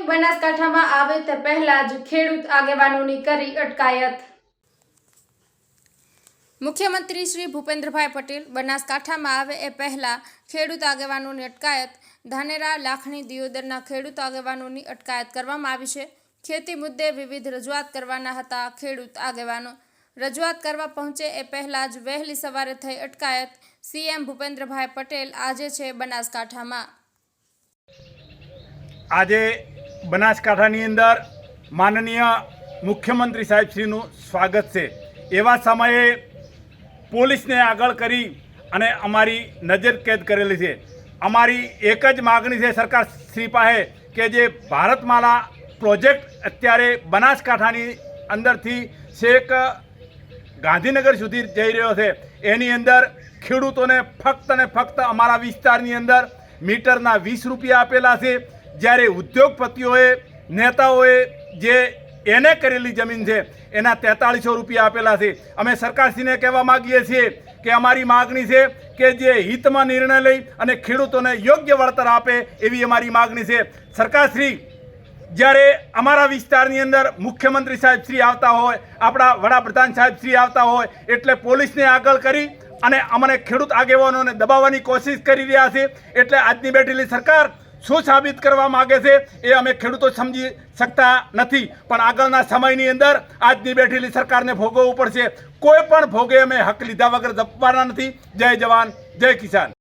બનાસકાંઠામાં આવે તે પહેલા જ ખેડૂત આગેવાનોની કરી અટકાયત। મુખ્યમંત્રી શ્રી ભૂપેન્દ્રભાઈ પટેલ બનાસકાંઠામાં આવે એ પહેલા ખેડૂત આગેવાનોની અટકાયત। ધાનેરા, લાખણી, દિયોદરના ખેડૂત આગેવાનોની અટકાયત કરવામાં આવી છે। ખેતી મુદ્દે વિવિધ રજૂઆત કરવાના હતા ખેડૂત આગેવાનો। રજૂઆત કરવા પહોંચે એ પહેલા જ વહેલી સવારે થઈ અટકાયત। સીએમ ભૂપેન્દ્રભાઈ પટેલ આજે છે બનાસકાંઠામાં। આજે બનાસકાંઠાની અંદર માનનીય મુખ્યમંત્રી સાહેબશ્રીનું સ્વાગત છે। એવા સમયે પોલીસને આગળ કરી અને અમારી નજર કેદ કરેલી છે। અમારી એક જ માગણી છે સરકાર શ્રી પાસે કે જે ભારતમાલા પ્રોજેક્ટ અત્યારે બનાસકાંઠાની અંદરથી છેક ગાંધીનગર સુધી જઈ રહ્યો છે, એની અંદર ખેડૂતોને ફક્ત ને ફક્ત અમારા વિસ્તારની અંદર મીટરના 20 રૂપિયા આપેલા છે, જ્યારે ઉદ્યોગપતિઓએ નેતાઓએ જે એને કરેલી જમીન છે એના 4300 રૂપિયા આપેલા છે। અમે સરકારશ્રીને કહેવા માગીએ છીએ કે અમારી માગણી છે કે જે હિતમાં નિર્ણય લઈ અને ખેડૂતોને યોગ્ય વળતર આપે એવી અમારી માગણી છે। સરકારશ્રી જ્યારે અમારા વિસ્તારની અંદર મુખ્યમંત્રી સાહેબશ્રી આવતા હોય, આપણા વડાપ્રધાન સાહેબશ્રી આવતા હોય એટલે પોલીસને આગળ કરી અને અમને ખેડૂત આગેવાનોને દબાવવાની કોશિશ કરી રહ્યા છે। એટલે આજની બેઠેલી સરકાર શું સાબિત કરવા માગે છે એ અમે ખેડૂતો સમજી શકતા નથી, પણ આગળના સમયની અંદર આજની બેઠેલી સરકારને ભોગવવું પડશે। કોઈ પણ ભોગે અમે હક લીધા વગર દબવાના નથી। જય જવાન, જય કિસાન।